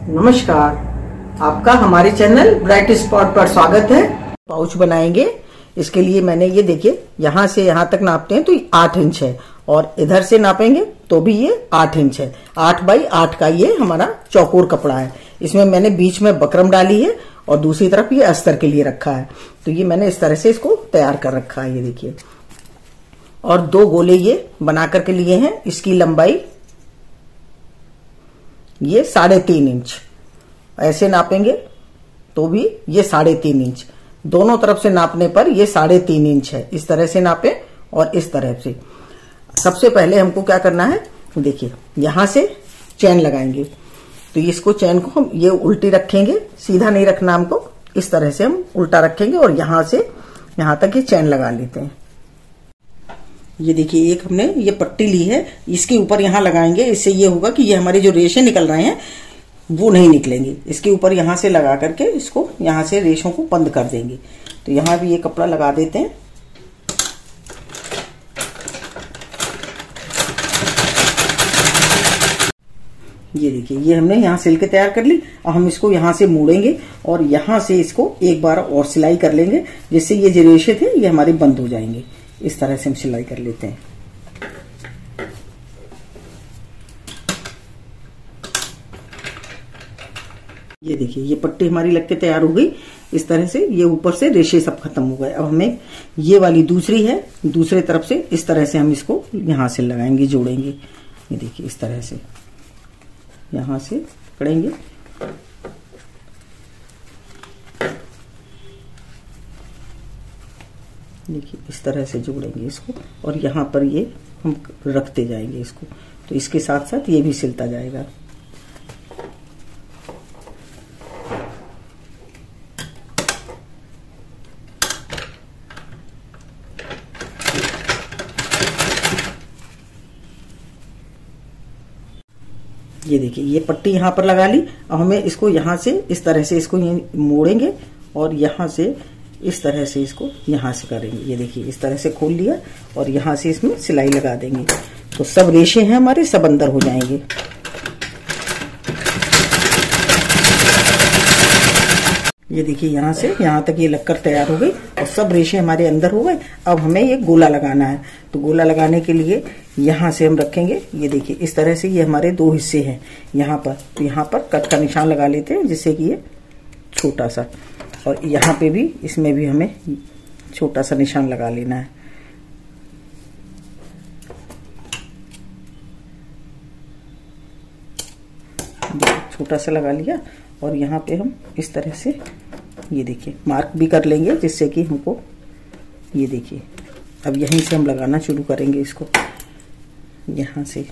नमस्कार, आपका हमारे चैनल ब्राइट स्पॉट पर स्वागत है। पाउच बनाएंगे, इसके लिए मैंने ये देखिए यहाँ से यहाँ तक नापते हैं तो 8 इंच है और इधर से नापेंगे तो भी ये 8 इंच है। 8 बाई 8 का ये हमारा चौकोर कपड़ा है। इसमें मैंने बीच में बकरम डाली है और दूसरी तरफ ये अस्तर के लिए रखा है। तो ये मैंने इस तरह से इसको तैयार कर रखा है, ये देखिए। और 2 गोले ये बना करके लिए हैं। इसकी लंबाई ये 3.5 इंच, ऐसे नापेंगे तो भी ये 3.5 इंच। दोनों तरफ से नापने पर ये 3.5 इंच है। इस तरह से नापे और इस तरह से। सबसे पहले हमको क्या करना है, देखिए यहां से चैन लगाएंगे। तो इसको चैन को हम ये उल्टी रखेंगे, सीधा नहीं रखना हमको, इस तरह से हम उल्टा रखेंगे और यहां से यहां तक ये चैन लगा लेते हैं। ये देखिए, एक हमने ये पट्टी ली है, इसके ऊपर यहां लगाएंगे। इससे ये होगा कि ये हमारे जो रेशे निकल रहे हैं वो नहीं निकलेंगे। इसके ऊपर यहां से लगा करके इसको यहां से रेशों को बंद कर देंगे। तो यहां भी ये कपड़ा लगा देते हैं। ये देखिए, ये हमने यहां सिल के तैयार कर ली। अब हम इसको यहां से मोड़ेंगे और यहां से इसको एक बार और सिलाई कर लेंगे, जिससे ये जो रेशे थे ये हमारे बंद हो जाएंगे। इस तरह से हम सिलाई कर लेते हैं। ये देखिए, ये पट्टी हमारी लग के तैयार हो गई। इस तरह से ये ऊपर से रेशे सब खत्म हो गए। अब हमें ये वाली दूसरी है, दूसरे तरफ से इस तरह से हम इसको यहां से लगाएंगे, जोड़ेंगे। ये देखिए, इस तरह से यहां से पकड़ेंगे। देखिए, इस तरह से जोड़ेंगे इसको और यहां पर ये हम रखते जाएंगे इसको। तो इसके साथ साथ ये भी सिलता जाएगा। ये देखिए, ये पट्टी यहां पर लगा ली। अब हमें इसको यहां से इस तरह से इसको मोड़ेंगे और यहां से इस तरह से इसको यहां से करेंगे। ये देखिए, इस तरह से खोल लिया और यहां से इसमें सिलाई लगा देंगे। तो सब रेशे हैं हमारे, सब अंदर हो जाएंगे। ये देखिए, यहां से यहां तक ये लगकर तैयार हो गई और सब रेशे हमारे अंदर हो गए। अब हमें ये गोला लगाना है। तो गोला लगाने के लिए यहां से हम रखेंगे। ये देखिए, इस तरह से ये हमारे 2 हिस्से हैं यहां पर। तो यहां पर कट का निशान लगा लेते हैं, जिससे कि ये छोटा सा, और यहाँ पे भी, इसमें भी हमें छोटा सा निशान लगा लेना है। छोटा सा लगा लिया और यहाँ पे हम इस तरह से ये देखिए मार्क भी कर लेंगे, जिससे कि हमको ये देखिए, अब यहीं से हम लगाना शुरू करेंगे इसको, यहाँ से।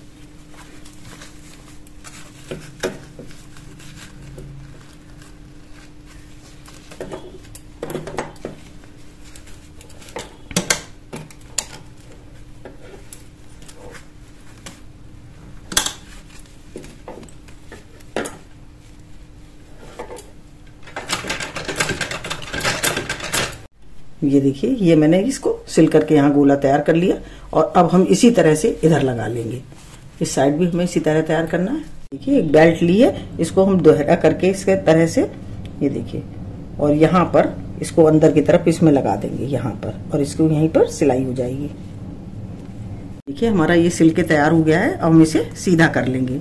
ये देखिए, ये मैंने इसको सिल करके यहाँ गोला तैयार कर लिया और अब हम इसी तरह से इधर लगा लेंगे। इस साइड भी हमें इसी तरह तैयार करना है। देखिए, एक बेल्ट ली है, इसको हम दोहरा करके इसके तरह से, ये देखिए, और यहाँ पर इसको अंदर की तरफ इसमें लगा देंगे यहाँ पर, और इसको यहीं पर सिलाई हो जाएगी। देखिए, हमारा ये सिल के तैयार हो गया है। अब हम इसे सीधा कर लेंगे।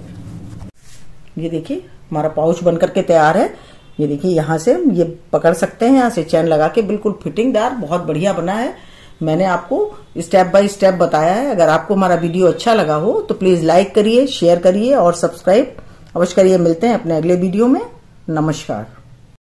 ये देखिए, हमारा पाउच बन करके तैयार है। ये देखिए, यहाँ से हम ये पकड़ सकते हैं, यहाँ से चैन लगा के, बिल्कुल फिटिंगदार, बहुत बढ़िया बना है। मैंने आपको स्टेप बाय स्टेप बताया है। अगर आपको हमारा वीडियो अच्छा लगा हो तो प्लीज लाइक करिए, शेयर करिए और सब्सक्राइब अवश्य करिए। मिलते हैं अपने अगले वीडियो में। नमस्कार।